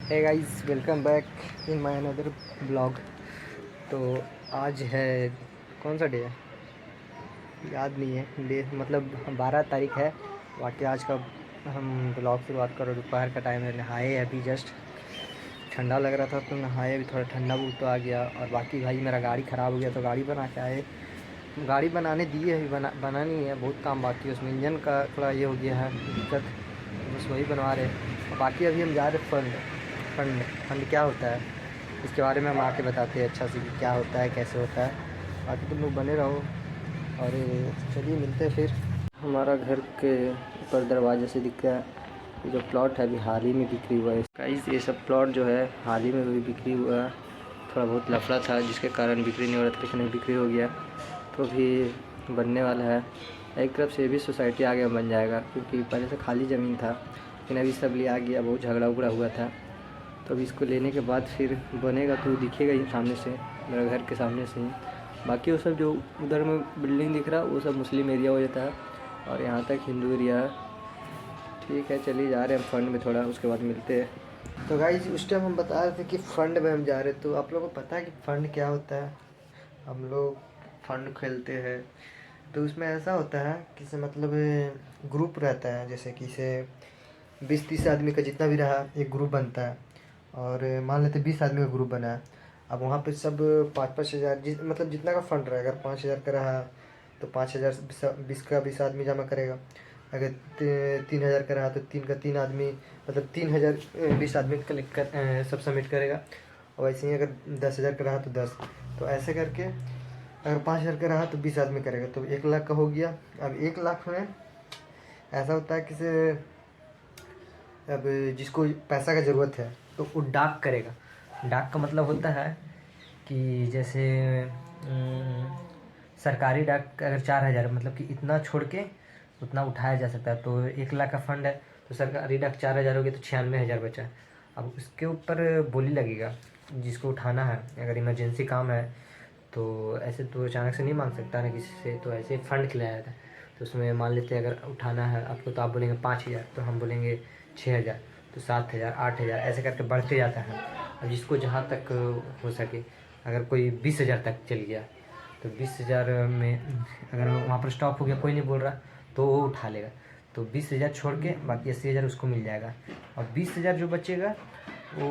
Hey guys, welcome back in my another blog. तो आज है कौन सा डे है याद नहीं है डे, मतलब 12 तारीख है। बाकी आज का हम ब्लॉग शुरुआत करो। दोपहर का टाइम है, नहाए अभी जस्ट। ठंडा लग रहा था तो नहाए, अभी थोड़ा ठंडा बहुत तो आ गया। और बाकी भाई मेरा गाड़ी ख़राब हो गया तो गाड़ी बना के आए। गाड़ी बनाने दी है, अभी बनानी है, बहुत काम बाकी है उसमें। इंजन का थोड़ा ये हो गया है दिक्कत, तो बस वही बनवा रहे हैं। और बाकी अभी हम जा रहे फंड फंड फंड क्या होता है इसके बारे में हम आके बताते हैं अच्छा से कि क्या होता है, कैसे होता है। बाकी तुम लोग बने रहो और चलिए मिलते हैं फिर। हमारा घर के ऊपर दरवाजे से दिख रहा है ये जो प्लॉट है, अभी हाल ही में बिक्री हुआ है गाइस। ये सब प्लॉट जो है हाल ही में भी बिक्री हुआ है। थोड़ा बहुत लफड़ा था जिसके कारण बिक्री नहीं हो रहा था, लेकिन अभी बिक्री हो गया तो भी बनने वाला है। एक तरफ से भी सोसाइटी आगे बन जाएगा, क्योंकि पहले से खाली ज़मीन था लेकिन अभी सब लिया गया, बहुत झगड़ा उगड़ा हुआ था। तो अभी इसको लेने के बाद फिर बनेगा तो दिखेगा ही सामने से, मेरे घर के सामने से ही। बाकी वो सब जो उधर में बिल्डिंग दिख रहा है वो सब मुस्लिम एरिया हो जाता है और यहाँ तक हिंदू एरिया है। ठीक है, चलिए जा रहे हैं फंड में थोड़ा, उसके बाद मिलते हैं। तो गाइस उस टाइम हम बता रहे थे कि फ़ंड में हम जा रहे हैं। तो आप लोगों को पता है कि फ़ंड क्या होता है? हम लोग फ़ंड खेलते हैं तो उसमें ऐसा होता है कि से मतलब ग्रुप रहता है, जैसे कि से 20-30 आदमी का जितना भी रहा एक ग्रुप बनता है। और मान लेते 20 आदमी का ग्रुप बना है। अब वहाँ पे सब 5-5 हज़ार मतलब जितना का फंड रहेगा, अगर 5 हज़ार का रहा तो 5 हज़ार 20 का 20 आदमी जमा करेगा। अगर 3 हज़ार का रहा तो 3 मतलब 3 हज़ार 20 आदमी कलेक्ट कर सब सबमिट करेगा। और वैसे ही अगर 10 हज़ार का रहा तो 10, तो ऐसे करके अगर 5 हज़ार का रहा तो 20 आदमी करेगा तो 1 लाख का हो गया। अब 1 लाख में ऐसा होता है कि से अब जिसको पैसा का ज़रूरत है तो वो डाक करेगा। डाक का मतलब होता है कि जैसे सरकारी डाक अगर 4 हज़ार मतलब कि इतना छोड़ के उतना उठाया जा सकता है। तो 1 लाख का फंड है तो सरकारी डाक 4 हज़ार हो गया तो 96 हज़ार बचा। अब उसके ऊपर बोली लगेगा जिसको उठाना है। अगर इमरजेंसी काम है तो ऐसे तो अचानक से नहीं मांग सकता ना किसी से, तो ऐसे फंड खिलाया जाता है। तो उसमें मान लेते हैं अगर उठाना है आपको तो आप बोलेंगे 5 हज़ार, तो हम बोलेंगे 6 हज़ार, तो 7 हज़ार, 8 हज़ार, ऐसे करके बढ़ते जाता है। अब जिसको जहाँ तक हो सके, अगर कोई 20 हज़ार तक चल गया तो 20 हज़ार में अगर वहाँ पर स्टॉप हो गया, कोई नहीं बोल रहा, तो वो उठा लेगा। तो 20 हज़ार छोड़ के बाकी 80 हज़ार उसको मिल जाएगा। और 20 हज़ार जो बचेगा वो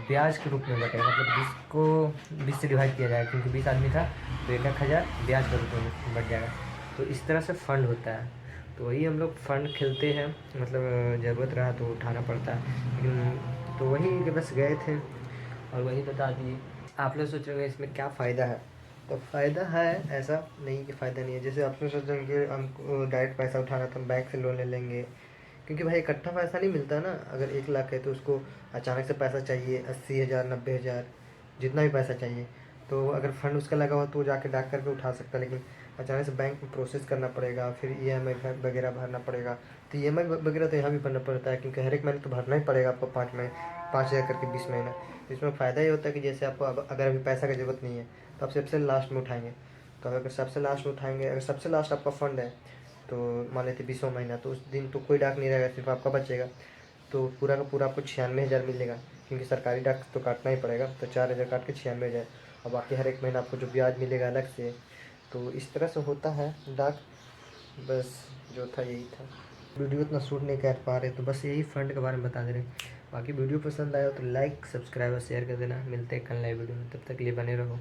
ब्याज के रूप में बटेगा, मतलब 20 से डिवाइड किया जाएगा, क्योंकि 20 आदमी था तो 1-1 हज़ार ब्याज के रूप में बच जाएगा। तो इस तरह से फ़ंड होता है। तो वही हम लोग फ़ंड खेलते हैं, मतलब ज़रूरत रहा तो उठाना पड़ता है। लेकिन तो वही कि बस गए थे और वही बता दिए। आप लोग सोच रहे होंगे इसमें क्या फ़ायदा है? तो फ़ायदा है, ऐसा नहीं कि फ़ायदा नहीं है। जैसे आप लोग सोच रहे होंगे हमको डायरेक्ट पैसा उठाना तो हम बैंक से लोन ले लेंगे, क्योंकि भाई इकट्ठा पैसा नहीं मिलता ना। अगर 1 लाख है तो उसको अचानक से पैसा चाहिए 80 हज़ार 90 हज़ार, जितना भी पैसा चाहिए। तो अगर फंड उसका लगा हो तो वो जाके डाक करके उठा सकता है। लेकिन अचानक से बैंक में प्रोसेस करना पड़ेगा, फिर ईएमआई वगैरह भरना पड़ेगा। तो ईएमआई वगैरह तो यहाँ भी भरना पड़ता है, क्योंकि हर एक महीने तो भरना ही पड़ेगा आपको 5 हज़ार करके 20 महीना। तो इसमें फ़ायदा ये होता है कि जैसे आपको अब अगर अभी पैसा की ज़रूरत नहीं है तो आप सबसे लास्ट में उठाएंगे। तो अगर सबसे लास्ट में उठाएंगे, अगर सबसे लास्ट आपका फ़ंड है तो मान लेते 20वां महीना, तो उस दिन तो कोई डाक नहीं रहेगा, सिर्फ आपका बचेगा। तो पूरा का पूरा आपको 96 हज़ार मिलेगा, क्योंकि सरकारी डाक तो काटना ही पड़ेगा। तो 4 हज़ार काट के 96 हज़ार, और बाकी हर एक महीना आपको जो ब्याज मिलेगा अलग से। तो इस तरह से होता है डाक। बस जो था यही था। वीडियो इतना शूट नहीं कर पा रहे तो बस यही फ़ंड के बारे में बता दे रहे। बाकी वीडियो पसंद आया तो लाइक, सब्सक्राइब और शेयर कर देना। मिलते हैं कल नए वीडियो में, तब तक के लिए बने रहो।